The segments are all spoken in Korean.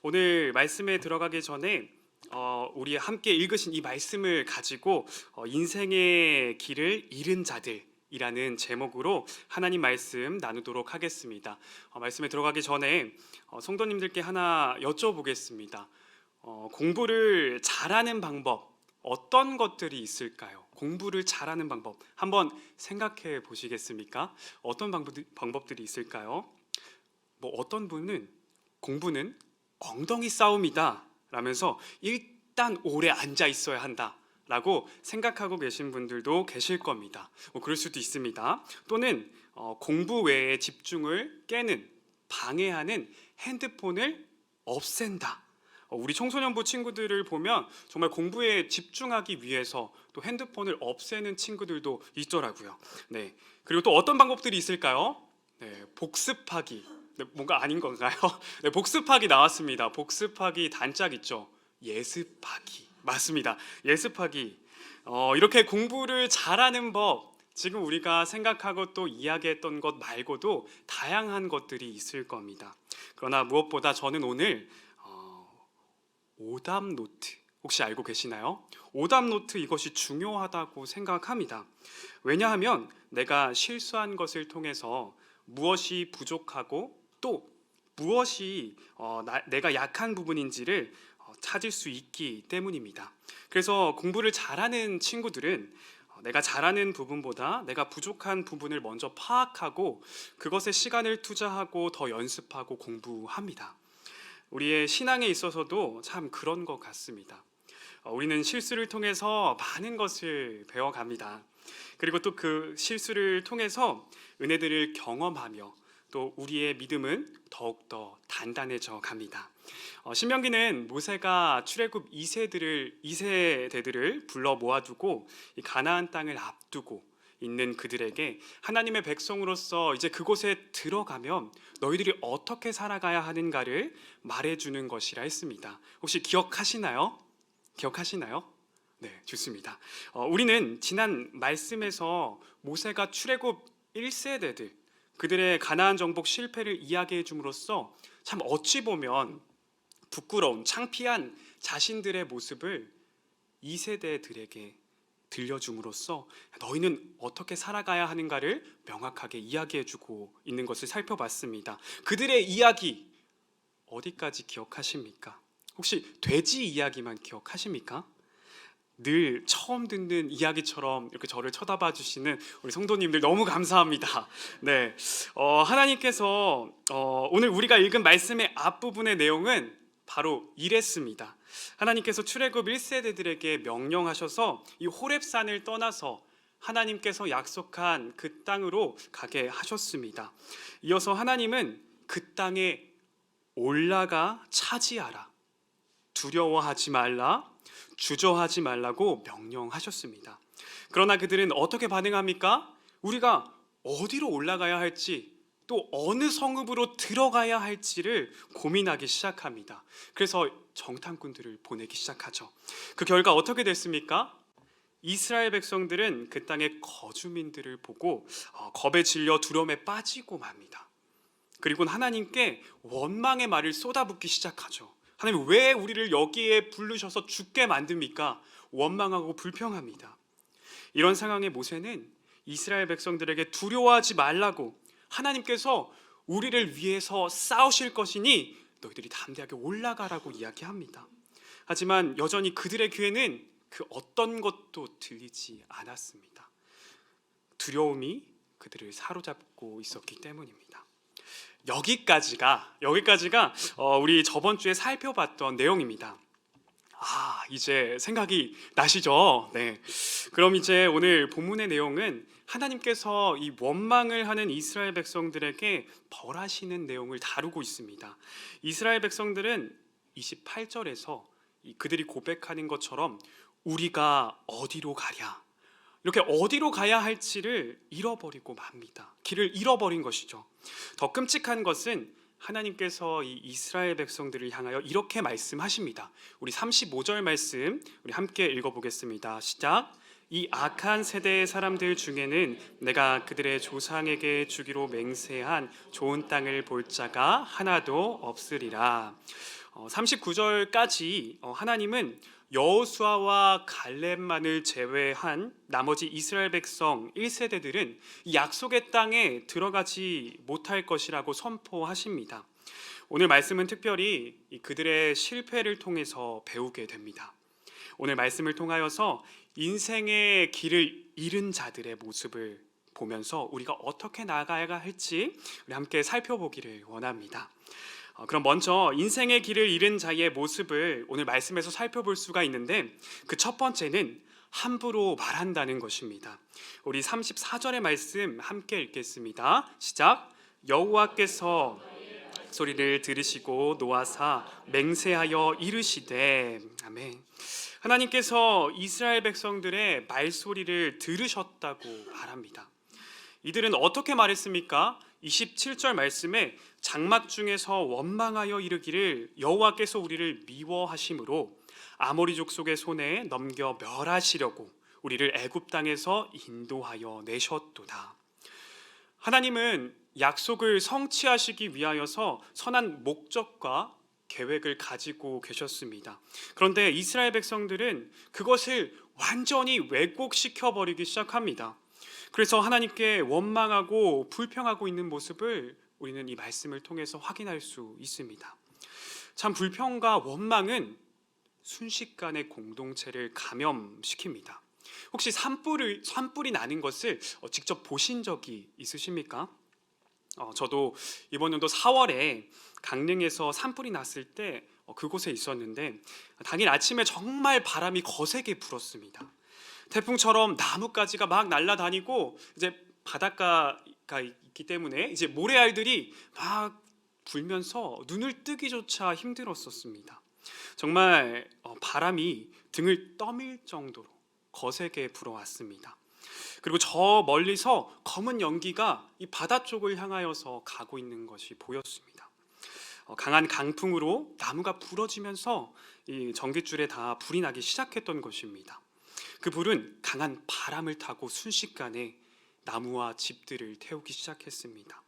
오늘 말씀에 들어가기 전에 우리 함께 읽으신 이 말씀을 가지고 인생의 길을 잃은 자들이라는 제목으로 하나님 말씀 나누도록 하겠습니다. 말씀에 들어가기 전에 성도님들께 하나 여쭤보겠습니다. 공부를 잘하는 방법 어떤 것들이 있을까요? 공부를 잘하는 방법 한번 생각해 보시겠습니까? 어떤 방법들이 있을까요? 어떤 분은 공부는 엉덩이 싸움이다 라면서 일단 오래 앉아 있어야 한다 라고 생각하고 계신 분들도 계실 겁니다. 그럴 수도 있습니다. 또는 공부 외에 집중을 깨는, 방해하는 핸드폰을 없앤다. 우리 청소년부 친구들을 보면 정말 공부에 집중하기 위해서 또 핸드폰을 없애는 친구들도 있더라고요. 네. 그리고 또 어떤 방법들이 있을까요? 네, 복습하기. 네, 뭔가 아닌 건가요? 네, 복습하기 나왔습니다. 복습하기 단짝 있죠? 예습하기. 맞습니다. 예습하기. 이렇게 공부를 잘하는 법, 지금 우리가 생각하고 또 이야기했던 것 말고도 다양한 것들이 있을 겁니다. 그러나 무엇보다 저는 오늘 오답 노트 혹시 알고 계시나요? 오답 노트 이것이 중요하다고 생각합니다. 왜냐하면 내가 실수한 것을 통해서 무엇이 부족하고 또 무엇이 내가 약한 부분인지를 찾을 수 있기 때문입니다. 그래서 공부를 잘하는 친구들은 내가 잘하는 부분보다 내가 부족한 부분을 먼저 파악하고 그것에 시간을 투자하고 더 연습하고 공부합니다. 우리의 신앙에 있어서도 참 그런 것 같습니다. 우리는 실수를 통해서 많은 것을 배워갑니다. 그리고 또 그 실수를 통해서 은혜들을 경험하며 또 우리의 믿음은 더욱더 단단해져 갑니다. 신명기는 모세가 출애굽 2세대들을 불러 모아두고 이 가나안 땅을 앞두고 있는 그들에게 하나님의 백성으로서 이제 그곳에 들어가면 너희들이 어떻게 살아가야 하는가를 말해주는 것이라 했습니다. 혹시 기억하시나요? 기억하시나요? 네, 좋습니다. 우리는 지난 말씀에서 모세가 출애굽 1세대들 그들의 가나안 정복 실패를 이야기해 줌으로써 참 어찌 보면 부끄러운 창피한 자신들의 모습을 2세대들에게 들려줌으로써 너희는 어떻게 살아가야 하는가를 명확하게 이야기해주고 있는 것을 살펴봤습니다. 그들의 이야기 어디까지 기억하십니까? 혹시 돼지 이야기만 기억하십니까? 늘 처음 듣는 이야기처럼 이렇게 저를 쳐다봐 주시는 우리 성도님들 너무 감사합니다. 네, 하나님께서 오늘 우리가 읽은 말씀의 앞부분의 내용은 바로 이랬습니다. 하나님께서 출애굽 1세대들에게 명령하셔서 이 호렙산을 떠나서 하나님께서 약속한 그 땅으로 가게 하셨습니다. 이어서 하나님은 그 땅에 올라가 차지하라, 두려워하지 말라, 주저하지 말라고 명령하셨습니다. 그러나 그들은 어떻게 반응합니까? 우리가 어디로 올라가야 할지 또 어느 성읍으로 들어가야 할지를 고민하기 시작합니다. 그래서 정탐꾼들을 보내기 시작하죠. 그 결과 어떻게 됐습니까? 이스라엘 백성들은 그 땅의 거주민들을 보고 겁에 질려 두려움에 빠지고 맙니다. 그리고 하나님께 원망의 말을 쏟아붓기 시작하죠. 하나님, 왜 우리를 여기에 부르셔서 죽게 만듭니까? 원망하고 불평합니다. 이런 상황에 모세는 이스라엘 백성들에게 두려워하지 말라고, 하나님께서 우리를 위해서 싸우실 것이니 너희들이 담대하게 올라가라고 이야기합니다. 하지만 여전히 그들의 귀에는 그 어떤 것도 들리지 않았습니다. 두려움이 그들을 사로잡고 있었기 때문입니다. 여기까지가 우리 저번 주에 살펴봤던 내용입니다. 이제 생각이 나시죠? 네. 그럼 이제 오늘 본문의 내용은 하나님께서 이 원망을 하는 이스라엘 백성들에게 벌하시는 내용을 다루고 있습니다. 이스라엘 백성들은 28절에서 그들이 고백하는 것처럼 우리가 어디로 가랴, 이렇게 어디로 가야 할지를 잃어버리고 맙니다. 길을 잃어버린 것이죠. 더 끔찍한 것은 하나님께서 이 이스라엘 백성들을 향하여 이렇게 말씀하십니다. 우리 35절 말씀 우리 함께 읽어보겠습니다. 시작. 이 악한 세대의 사람들 중에는 내가 그들의 조상에게 주기로 맹세한 좋은 땅을 볼 자가 하나도 없으리라. 39절까지 하나님은 여호수아와 갈렙만을 제외한 나머지 이스라엘 백성 1세대들은 이 약속의 땅에 들어가지 못할 것이라고 선포하십니다. 오늘 말씀은 특별히 그들의 실패를 통해서 배우게 됩니다. 오늘 말씀을 통하여서 인생의 길을 잃은 자들의 모습을 보면서 우리가 어떻게 나아가야 할지 우리 함께 살펴보기를 원합니다. 그럼 먼저 인생의 길을 잃은 자의 모습을 오늘 말씀에서 살펴볼 수가 있는데, 그 첫 번째는 함부로 말한다는 것입니다. 우리 34절의 말씀 함께 읽겠습니다. 시작. 여호와께서 소리를 들으시고 노하사 맹세하여 이르시되. 아멘. 하나님께서 이스라엘 백성들의 말소리를 들으셨다고 말합니다. 이들은 어떻게 말했습니까? 27절 말씀에 장막 중에서 원망하여 이르기를 여호와께서 우리를 미워하심으로 아모리 족속의 손에 넘겨 멸하시려고 우리를 애굽 땅에서 인도하여 내셨도다. 하나님은 약속을 성취하시기 위하여서 선한 목적과 계획을 가지고 계셨습니다. 그런데 이스라엘 백성들은 그것을 완전히 왜곡시켜 버리기 시작합니다. 그래서 하나님께 원망하고 불평하고 있는 모습을 우리는 이 말씀을 통해서 확인할 수 있습니다. 참, 불평과 원망은 순식간에 공동체를 감염시킵니다. 혹시 산불이 나는 것을 직접 보신 적이 있으십니까? 저도 이번 연도 4월에 강릉에서 산불이 났을 때 그곳에 있었는데, 당일 아침에 정말 바람이 거세게 불었습니다. 태풍처럼 나뭇가지가 막 날아다니고, 이제 바닷가가 있기 때문에 이제 모래알들이 막 불면서 눈을 뜨기조차 힘들었었습니다. 정말 바람이 등을 떠밀 정도로 거세게 불어왔습니다. 그리고 저 멀리서 검은 연기가 이 바다 쪽을 향하여서 가고 있는 것이 보였습니다. 강한 강풍으로 나무가 부러지면서 이 전깃줄에 다 불이 나기 시작했던 것입니다. 그 불은 강한 바람을 타고 순식간에 나무와 집들을 태우기 시작했습니다.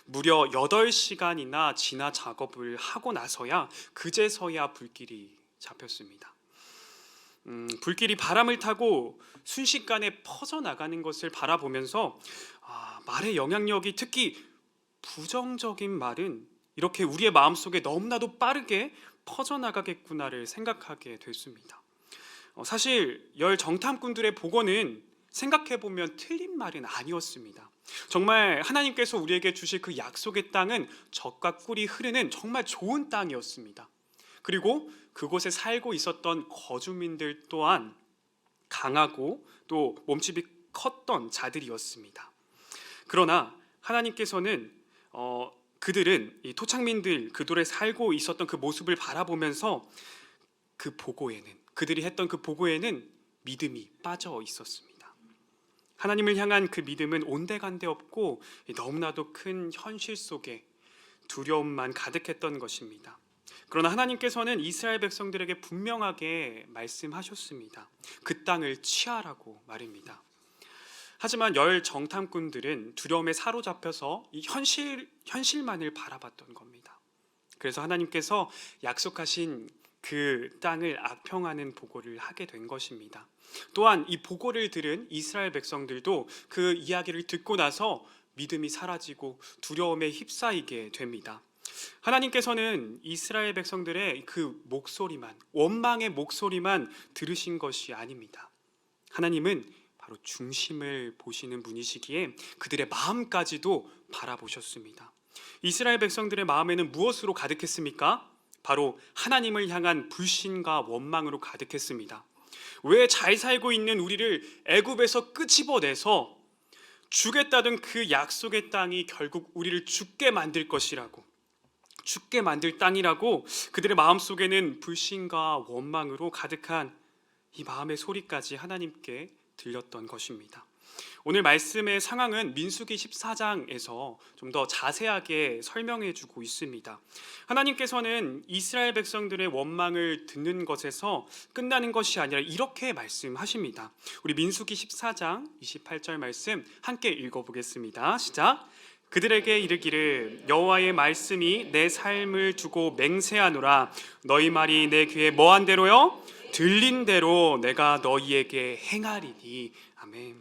무려 8시간이나 진화 작업을 하고 나서야 그제서야 불길이 잡혔습니다. 불길이 바람을 타고 순식간에 퍼져나가는 것을 바라보면서 말의 영향력이, 특히 부정적인 말은 이렇게 우리의 마음속에 너무나도 빠르게 퍼져나가겠구나를 생각하게 됐습니다. 사실 열 정탐꾼들의 보고는 생각해보면 틀린 말은 아니었습니다. 정말 하나님께서 우리에게 주실 그 약속의 땅은 젖과 꿀이 흐르는 정말 좋은 땅이었습니다. 그리고 그곳에 살고 있었던 거주민들 또한 강하고 또 몸집이 컸던 자들이었습니다. 그러나 하나님께서는 그들은 이 토착민들, 그들에 살고 있었던 그 모습을 바라보면서 그들이 했던 그 보고에는 믿음이 빠져 있었습니다. 하나님을 향한 그 믿음은 온데간데 없고 너무나도 큰 현실 속에 두려움만 가득했던 것입니다. 그러나 하나님께서는 이스라엘 백성들에게 분명하게 말씀하셨습니다. 그 땅을 취하라고 말입니다. 하지만 열 정탐꾼들은 두려움에 사로잡혀서 이 현실만을 바라봤던 겁니다. 그래서 하나님께서 약속하신 그 땅을 악평하는 보고를 하게 된 것입니다. 또한 이 보고를 들은 이스라엘 백성들도 그 이야기를 듣고 나서 믿음이 사라지고 두려움에 휩싸이게 됩니다. 하나님께서는 이스라엘 백성들의 그 목소리만, 원망의 목소리만 들으신 것이 아닙니다. 하나님은 바로 중심을 보시는 분이시기에 그들의 마음까지도 바라보셨습니다. 이스라엘 백성들의 마음에는 무엇으로 가득했습니까? 바로 하나님을 향한 불신과 원망으로 가득했습니다. 왜 잘 살고 있는 우리를 애굽에서 끄집어내서 주겠다던 그 약속의 땅이 결국 우리를 죽게 만들 것이라고, 죽게 만들 땅이라고 그들의 마음속에는 불신과 원망으로 가득한 이 마음의 소리까지 하나님께 들렸던 것입니다. 오늘 말씀의 상황은 민수기 14장에서 좀 더 자세하게 설명해 주고 있습니다. 하나님께서는 이스라엘 백성들의 원망을 듣는 것에서 끝나는 것이 아니라 이렇게 말씀하십니다. 우리 민수기 14장 28절 말씀 함께 읽어보겠습니다. 시작. 그들에게 이르기를 여호와의 말씀이 내 삶을 두고 맹세하노라. 너희 말이 내 귀에 뭐한 대로요? 들린 대로 내가 너희에게 행하리니. 아멘.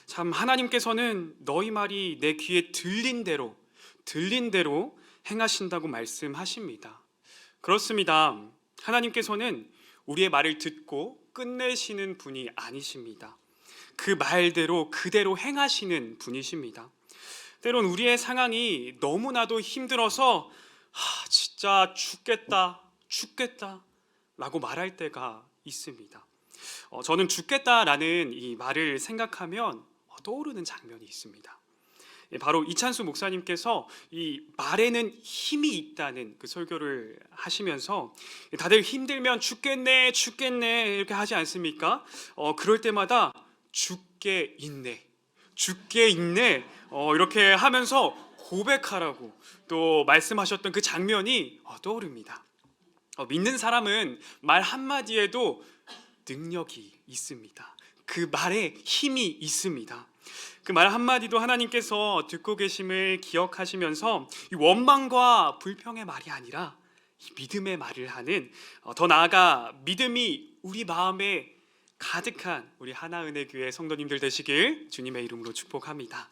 참 하나님께서는 너희 말이 내 귀에 들린 대로 행하신다고 말씀하십니다. 그렇습니다. 하나님께서는 우리의 말을 듣고 끝내시는 분이 아니십니다. 그 말대로 그대로 행하시는 분이십니다. 때론 우리의 상황이 너무나도 힘들어서 진짜 죽겠다 라고 말할 때가 있습니다. 저는 죽겠다라는 이 말을 생각하면 떠오르는 장면이 있습니다. 바로 이찬수 목사님께서 이 말에는 힘이 있다는 그 설교를 하시면서 다들 힘들면 죽겠네 이렇게 하지 않습니까? 그럴 때마다 죽게 있네 이렇게 하면서 고백하라고 또 말씀하셨던 그 장면이 떠오릅니다. 믿는 사람은 말 한마디에도 능력이 있습니다. 그 말에 힘이 있습니다. 그 말 한마디도 하나님께서 듣고 계심을 기억하시면서 이 원망과 불평의 말이 아니라 이 믿음의 말을 하는, 더 나아가 믿음이 우리 마음에 가득한 우리 하나은혜교회 성도님들 되시길 주님의 이름으로 축복합니다.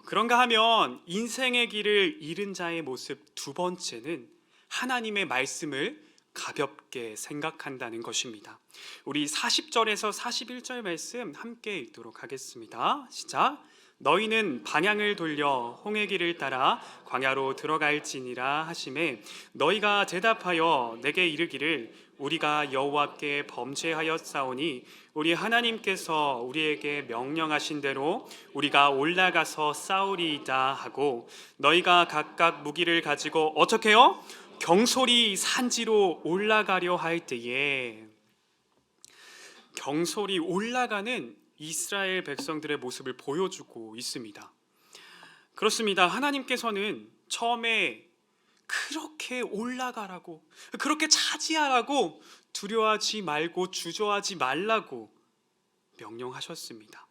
그런가 하면 인생의 길을 잃은 자의 모습 두 번째는 하나님의 말씀을 가볍게 생각한다는 것입니다. 우리 40절에서 41절 말씀 함께 읽도록 하겠습니다. 시작. 너희는 방향을 돌려 홍해 길을 따라 광야로 들어갈지니라 하시매 너희가 대답하여 내게 이르기를 우리가 여호와께 범죄하였사오니 우리 하나님께서 우리에게 명령하신 대로 우리가 올라가서 싸우리이다 하고 너희가 각각 무기를 가지고 어떻게 해요? 경솔히 산지로 올라가려 할 때에, 경솔히 올라가는 이스라엘 백성들의 모습을 보여주고 있습니다. 그렇습니다. 하나님께서는 처음에 그렇게 올라가라고, 그렇게 차지하라고, 두려워하지 말고 주저하지 말라고 명령하셨습니다.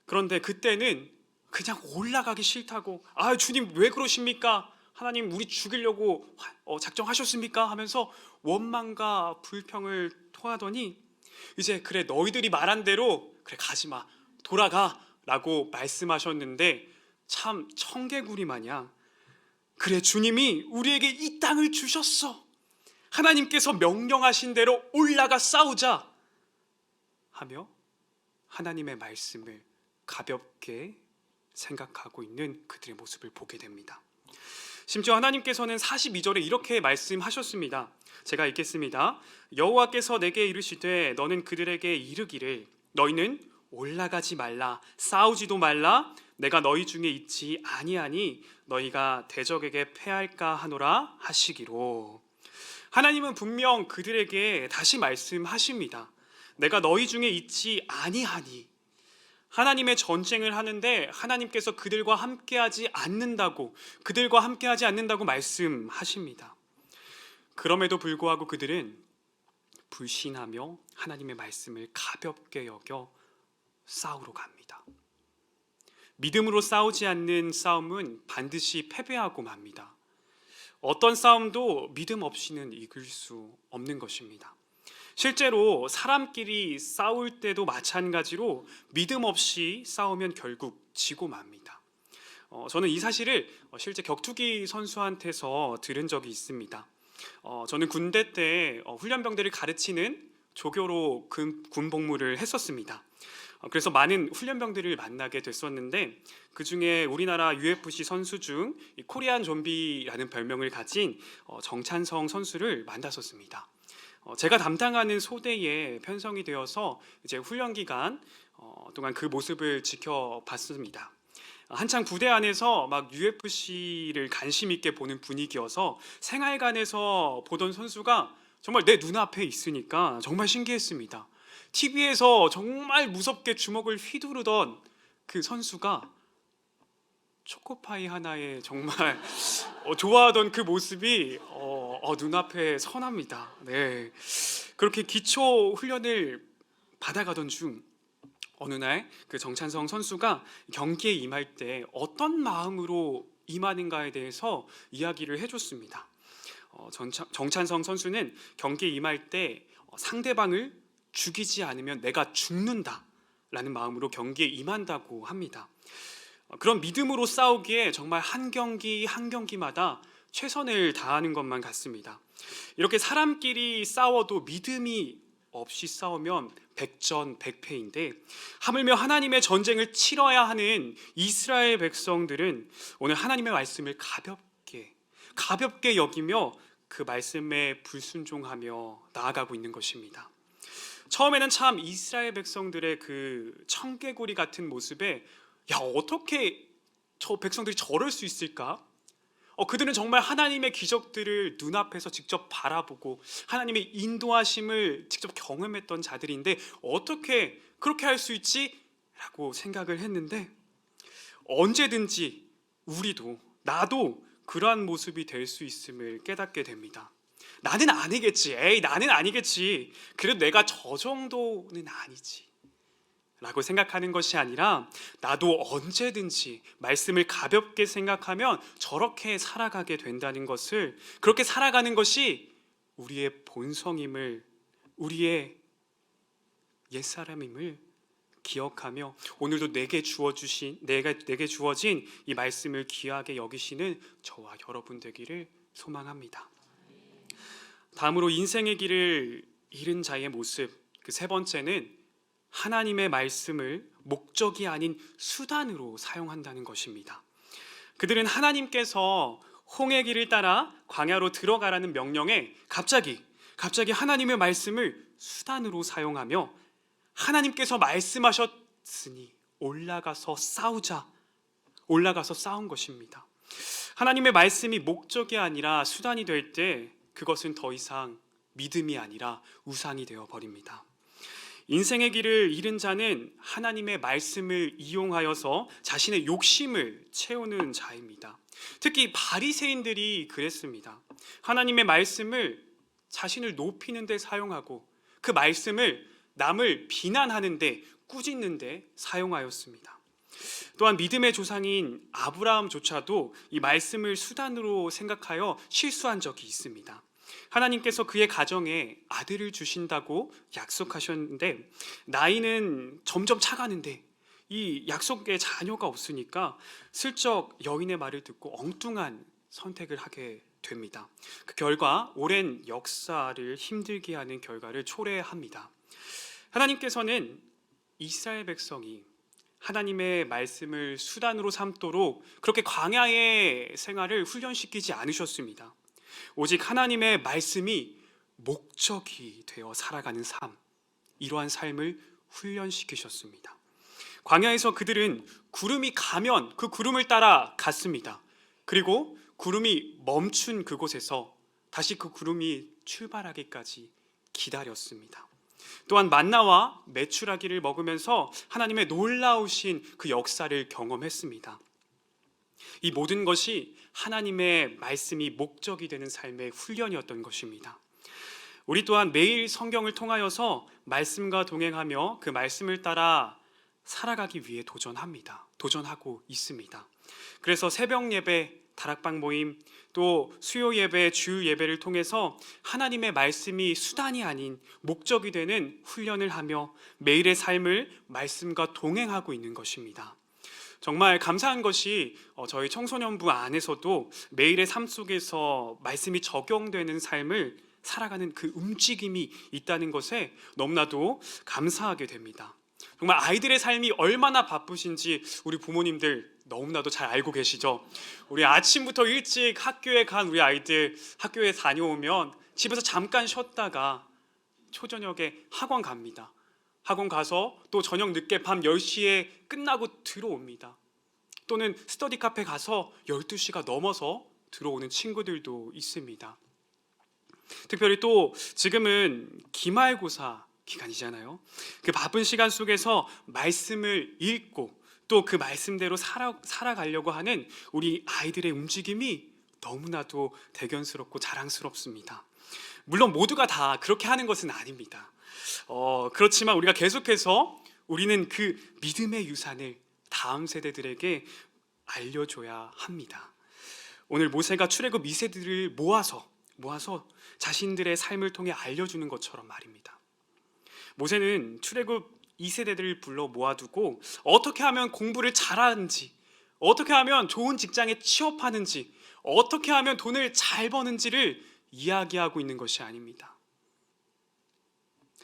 그런데 그때는 그냥 올라가기 싫다고, 주님 왜 그러십니까? 하나님 우리 죽이려고 작정하셨습니까? 하면서 원망과 불평을 토하더니 이제 그래 너희들이 말한 대로 그래 가지마 돌아가 라고 말씀하셨는데 참 청개구리 마냥 그래 주님이 우리에게 이 땅을 주셨어, 하나님께서 명령하신 대로 올라가 싸우자 하며 하나님의 말씀을 가볍게 생각하고 있는 그들의 모습을 보게 됩니다. 심지어 하나님께서는 42절에 이렇게 말씀하셨습니다. 제가 읽겠습니다. 여호와께서 내게 이르시되 너는 그들에게 이르기를 너희는 올라가지 말라 싸우지도 말라 내가 너희 중에 있지 아니하니 너희가 대적에게 패할까 하노라 하시기로. 하나님은 분명 그들에게 다시 말씀하십니다. 내가 너희 중에 있지 아니하니, 하나님의 전쟁을 하는데 하나님께서 그들과 함께하지 않는다고 말씀하십니다. 그럼에도 불구하고 그들은 불신하며 하나님의 말씀을 가볍게 여겨 싸우러 갑니다. 믿음으로 싸우지 않는 싸움은 반드시 패배하고 맙니다. 어떤 싸움도 믿음 없이는 이길 수 없는 것입니다. 실제로 사람끼리 싸울 때도 마찬가지로 믿음 없이 싸우면 결국 지고 맙니다. 저는 이 사실을 실제 격투기 선수한테서 들은 적이 있습니다. 저는 군대 때 훈련병들을 가르치는 조교로 군 복무를 했었습니다. 그래서 많은 훈련병들을 만나게 됐었는데 그 중에 우리나라 UFC 선수 중 코리안 좀비라는 별명을 가진 정찬성 선수를 만났었습니다. 제가 담당하는 소대에 편성이 되어서 이제 훈련 기간 동안 그 모습을 지켜봤습니다. 한창 부대 안에서 막 UFC를 관심 있게 보는 분위기여서 생활관에서 보던 선수가 정말 내 눈앞에 있으니까 정말 신기했습니다. TV에서 정말 무섭게 주먹을 휘두르던 그 선수가 초코파이 하나에 정말 좋아하던 그 모습이 눈앞에 선합니다. 네, 그렇게 기초 훈련을 받아가던 중 어느 날 그 정찬성 선수가 경기에 임할 때 어떤 마음으로 임하는가에 대해서 이야기를 해줬습니다. 정찬성 선수는 경기에 임할 때 상대방을 죽이지 않으면 내가 죽는다 라는 마음으로 경기에 임한다고 합니다. 그런 믿음으로 싸우기에 정말 한 경기 한 경기마다 최선을 다하는 것만 같습니다. 이렇게 사람끼리 싸워도 믿음이 없이 싸우면 백전백패인데, 하물며 하나님의 전쟁을 치러야 하는 이스라엘 백성들은 오늘 하나님의 말씀을 가볍게 여기며 그 말씀에 불순종하며 나아가고 있는 것입니다. 처음에는 참 이스라엘 백성들의 그 청개구리 같은 모습에 어떻게 저 백성들이 저럴 수 있을까? 그들은 정말 하나님의 기적들을 눈앞에서 직접 바라보고 하나님의 인도하심을 직접 경험했던 자들인데 어떻게 그렇게 할 수 있지? 라고 생각을 했는데, 언제든지 나도 그러한 모습이 될 수 있음을 깨닫게 됩니다. 나는 아니겠지. 나는 아니겠지. 그래도 내가 저 정도는 아니지 라고 생각하는 것이 아니라, 나도 언제든지 말씀을 가볍게 생각하면 저렇게 살아가게 된다는 것을, 그렇게 살아가는 것이 우리의 본성임을, 우리의 옛사람임을 기억하며 오늘도 내게 주어진 이 말씀을 귀하게 여기시는 저와 여러분 되기를 소망합니다. 다음으로 인생의 길을 잃은 자의 모습, 그 세 번째는 하나님의 말씀을 목적이 아닌 수단으로 사용한다는 것입니다. 그들은 하나님께서 홍해 길을 따라 광야로 들어가라는 명령에 갑자기 하나님의 말씀을 수단으로 사용하며, 하나님께서 말씀하셨으니 올라가서 싸운 것입니다. 하나님의 말씀이 목적이 아니라 수단이 될 때 그것은 더 이상 믿음이 아니라 우상이 되어 버립니다. 인생의 길을 잃은 자는 하나님의 말씀을 이용하여서 자신의 욕심을 채우는 자입니다. 특히 바리새인들이 그랬습니다. 하나님의 말씀을 자신을 높이는 데 사용하고 그 말씀을 남을 비난하는 데, 꾸짖는 데 사용하였습니다. 또한 믿음의 조상인 아브라함조차도 이 말씀을 수단으로 생각하여 실수한 적이 있습니다. 하나님께서 그의 가정에 아들을 주신다고 약속하셨는데 나이는 점점 차가는데 이 약속의 자녀가 없으니까 슬쩍 여인의 말을 듣고 엉뚱한 선택을 하게 됩니다. 그 결과 오랜 역사를 힘들게 하는 결과를 초래합니다. 하나님께서는 이스라엘 백성이 하나님의 말씀을 수단으로 삼도록 그렇게 광야의 생활을 훈련시키지 않으셨습니다. 오직 하나님의 말씀이 목적이 되어 살아가는 삶, 이러한 삶을 훈련시키셨습니다. 광야에서 그들은 구름이 가면 그 구름을 따라 갔습니다. 그리고 구름이 멈춘 그곳에서 다시 그 구름이 출발하기까지 기다렸습니다. 또한 만나와 메추라기를 먹으면서 하나님의 놀라우신 그 역사를 경험했습니다. 이 모든 것이 하나님의 말씀이 목적이 되는 삶의 훈련이었던 것입니다. 우리 또한 매일 성경을 통하여서 말씀과 동행하며 그 말씀을 따라 살아가기 위해 도전하고 있습니다. 그래서 새벽 예배, 다락방 모임, 또 수요 예배, 주일 예배를 통해서 하나님의 말씀이 수단이 아닌 목적이 되는 훈련을 하며 매일의 삶을 말씀과 동행하고 있는 것입니다. 정말 감사한 것이 저희 청소년부 안에서도 매일의 삶 속에서 말씀이 적용되는 삶을 살아가는 그 움직임이 있다는 것에 너무나도 감사하게 됩니다. 정말 아이들의 삶이 얼마나 바쁘신지 우리 부모님들 너무나도 잘 알고 계시죠? 우리 아침부터 일찍 학교에 간 우리 아이들, 학교에 다녀오면 집에서 잠깐 쉬었다가 초저녁에 학원 갑니다. 학원 가서 또 저녁 늦게 밤 10시에 끝나고 들어옵니다. 또는 스터디 카페 가서 12시가 넘어서 들어오는 친구들도 있습니다. 특별히 또 지금은 기말고사 기간이잖아요. 그 바쁜 시간 속에서 말씀을 읽고 또 그 말씀대로 살아가려고 하는 우리 아이들의 움직임이 너무나도 대견스럽고 자랑스럽습니다. 물론 모두가 다 그렇게 하는 것은 아닙니다. 그렇지만 우리가 계속해서 우리는 그 믿음의 유산을 다음 세대들에게 알려줘야 합니다. 오늘 모세가 출애굽 2세들을 모아서 자신들의 삶을 통해 알려주는 것처럼 말입니다. 모세는 출애굽 2세대들을 불러 모아두고 어떻게 하면 공부를 잘하는지, 어떻게 하면 좋은 직장에 취업하는지, 어떻게 하면 돈을 잘 버는지를 이야기하고 있는 것이 아닙니다.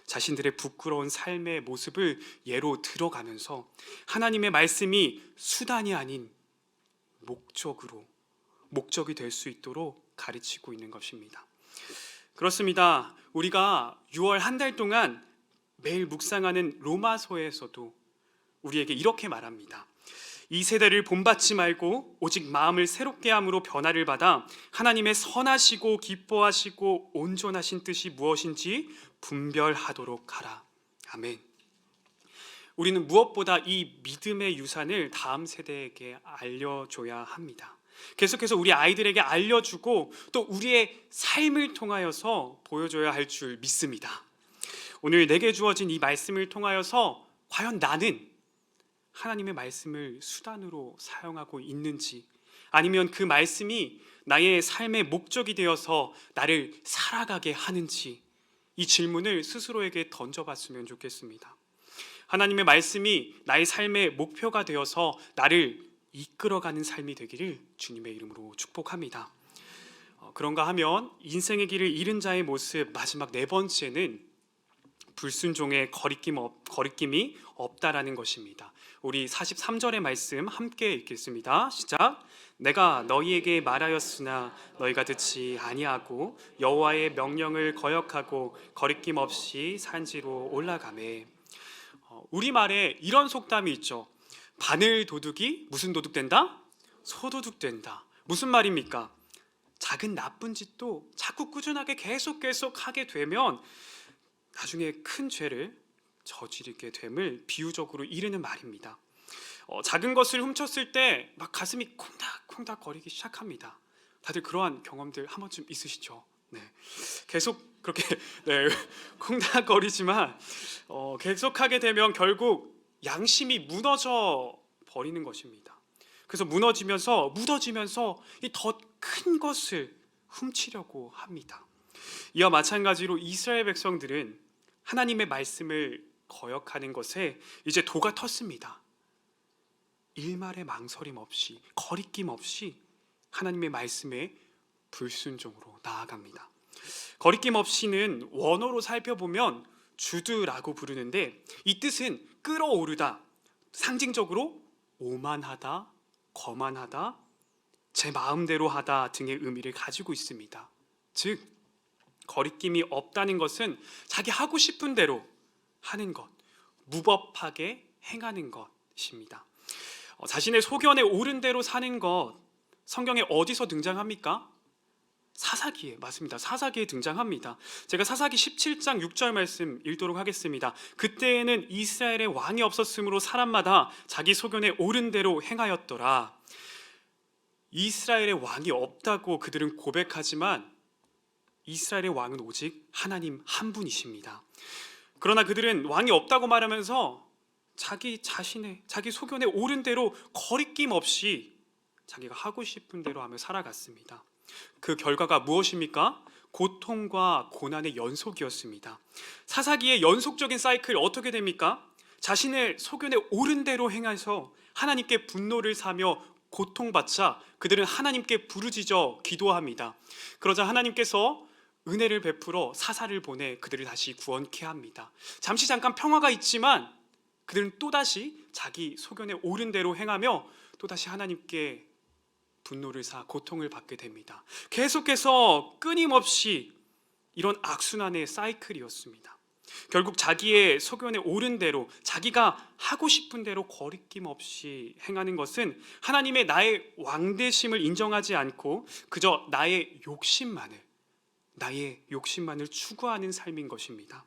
자신들의 부끄러운 삶의 모습을 예로 들어가면서 하나님의 말씀이 수단이 아닌 목적이 될 수 있도록 가르치고 있는 것입니다. 그렇습니다. 우리가 6월 한 달 동안 매일 묵상하는 로마서에서도 우리에게 이렇게 말합니다. 이 세대를 본받지 말고 오직 마음을 새롭게 함으로 변화를 받아 하나님의 선하시고 기뻐하시고 온전하신 뜻이 무엇인지 분별하도록 하라. 아멘. 우리는 무엇보다 이 믿음의 유산을 다음 세대에게 알려줘야 합니다. 계속해서 우리 아이들에게 알려주고 또 우리의 삶을 통하여서 보여줘야 할 줄 믿습니다. 오늘 내게 주어진 이 말씀을 통하여서 과연 나는 하나님의 말씀을 수단으로 사용하고 있는지, 아니면 그 말씀이 나의 삶의 목적이 되어서 나를 살아가게 하는지, 이 질문을 스스로에게 던져봤으면 좋겠습니다. 하나님의 말씀이 나의 삶의 목표가 되어서 나를 이끌어가는 삶이 되기를 주님의 이름으로 축복합니다. 그런가 하면 인생의 길을 잃은 자의 모습, 마지막 네 번째는 불순종의 거리낌이 없다라는 것입니다. 우리 43절의 말씀 함께 읽겠습니다. 시작. 내가 너희에게 말하였으나 너희가 듣지 아니하고 여호와의 명령을 거역하고 거리낌 없이 산지로 올라가매. 우리말에 이런 속담이 있죠. 바늘 도둑이 무슨 도둑 된다? 소도둑 된다. 무슨 말입니까? 작은 나쁜 짓도 자꾸 꾸준하게 계속 하게 되면 나중에 큰 죄를 저지르게 됨을 비유적으로 이르는 말입니다. 작은 것을 훔쳤을 때 막 가슴이 콩닥콩닥 거리기 시작합니다. 다들 그러한 경험들 한 번쯤 있으시죠? 네. 계속 그렇게 콩닥거리지만 계속하게 되면 결국 양심이 무너져 버리는 것입니다. 그래서 무너지면서 이 더 큰 것을 훔치려고 합니다. 이와 마찬가지로 이스라엘 백성들은 하나님의 말씀을 거역하는 것에 이제 도가 텄습니다. 일말의 망설임 없이, 거리낌 없이 하나님의 말씀에 불순종으로 나아갑니다. 거리낌 없이는 원어로 살펴보면 주드라고 부르는데, 이 뜻은 끌어오르다, 상징적으로 오만하다, 거만하다, 제 마음대로 하다 등의 의미를 가지고 있습니다. 즉 거리낌이 없다는 것은 자기 하고 싶은 대로 하는 것, 무법하게 행하는 것입니다. 자신의 소견에 옳은 대로 사는 것, 성경에 어디서 등장합니까? 사사기에, 맞습니다. 사사기에 등장합니다. 제가 사사기 17장 6절 말씀 읽도록 하겠습니다. 그때에는 이스라엘의 왕이 없었으므로 사람마다 자기 소견에 옳은 대로 행하였더라. 이스라엘의 왕이 없다고 그들은 고백하지만 이스라엘의 왕은 오직 하나님 한 분이십니다. 그러나 그들은 왕이 없다고 말하면서 자기 소견에 옳은 대로 거리낌 없이 자기가 하고 싶은 대로 하며 살아갔습니다. 그 결과가 무엇입니까? 고통과 고난의 연속이었습니다. 사사기의 연속적인 사이클 어떻게 됩니까? 자신의 소견에 옳은 대로 행해서 하나님께 분노를 사며 고통받자 그들은 하나님께 부르짖어 기도합니다. 그러자 하나님께서 은혜를 베풀어 사사를 보내 그들을 다시 구원케 합니다. 잠깐 평화가 있지만 그들은 또다시 자기 소견에 옳은 대로 행하며 또다시 하나님께 분노를 사 고통을 받게 됩니다. 계속해서 끊임없이 이런 악순환의 사이클이었습니다. 결국 자기의 소견에 옳은 대로, 자기가 하고 싶은 대로 거리낌 없이 행하는 것은 하나님의 나의 왕되심을 인정하지 않고 그저 나의 욕심만을 추구하는 삶인 것입니다.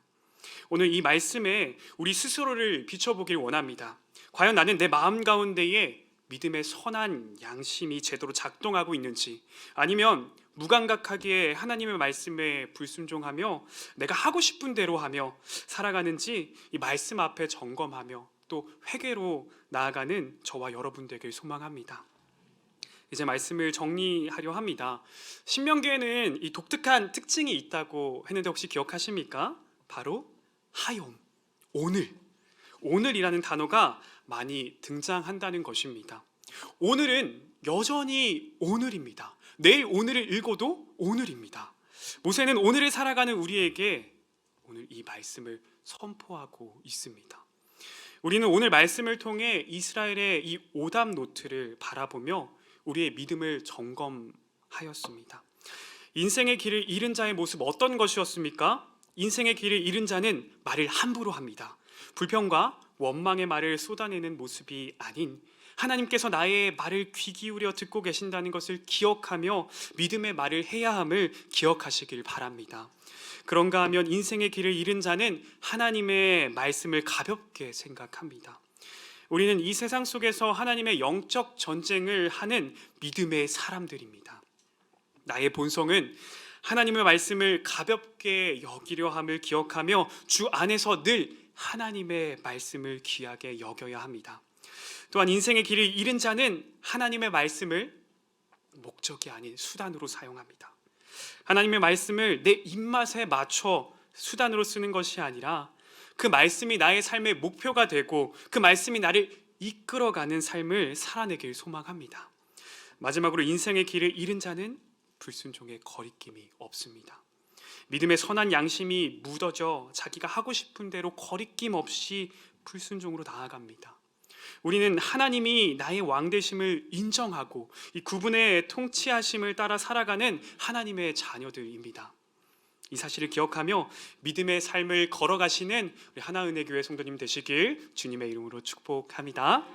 오늘 이 말씀에 우리 스스로를 비춰보길 원합니다. 과연 나는 내 마음 가운데에 믿음의 선한 양심이 제대로 작동하고 있는지, 아니면 무감각하게 하나님의 말씀에 불순종하며 내가 하고 싶은 대로 하며 살아가는지 이 말씀 앞에 점검하며 또 회개로 나아가는 저와 여러분 되길 소망합니다. 이제 말씀을 정리하려 합니다. 신명기에는 이 독특한 특징이 있다고 했는데 혹시 기억하십니까? 바로 하욤, 오늘이라는 단어가 많이 등장한다는 것입니다. 오늘은 여전히 오늘입니다. 내일 오늘을 읽어도 오늘입니다. 모세는 오늘을 살아가는 우리에게 오늘 이 말씀을 선포하고 있습니다. 우리는 오늘 말씀을 통해 이스라엘의 이 오답 노트를 바라보며 우리의 믿음을 점검하였습니다. 인생의 길을 잃은 자의 모습 어떤 것이었습니까? 인생의 길을 잃은 자는 말을 함부로 합니다. 불평과 원망의 말을 쏟아내는 모습이 아닌 하나님께서 나의 말을 귀 기울여 듣고 계신다는 것을 기억하며 믿음의 말을 해야 함을 기억하시길 바랍니다. 그런가 하면 인생의 길을 잃은 자는 하나님의 말씀을 가볍게 생각합니다. 우리는 이 세상 속에서 하나님의 영적 전쟁을 하는 믿음의 사람들입니다. 나의 본성은 하나님의 말씀을 가볍게 여기려 함을 기억하며 주 안에서 늘 하나님의 말씀을 귀하게 여겨야 합니다. 또한 인생의 길을 잃은 자는 하나님의 말씀을 목적이 아닌 수단으로 사용합니다. 하나님의 말씀을 내 입맛에 맞춰 수단으로 쓰는 것이 아니라 그 말씀이 나의 삶의 목표가 되고 그 말씀이 나를 이끌어가는 삶을 살아내길 소망합니다. 마지막으로 인생의 길을 잃은 자는 불순종의 거리낌이 없습니다. 믿음의 선한 양심이 묻어져 자기가 하고 싶은 대로 거리낌 없이 불순종으로 나아갑니다. 우리는 하나님이 나의 왕되심을 인정하고 이 그분의 통치하심을 따라 살아가는 하나님의 자녀들입니다. 이 사실을 기억하며 믿음의 삶을 걸어가시는 우리 하나은혜교회 성도님 되시길 주님의 이름으로 축복합니다.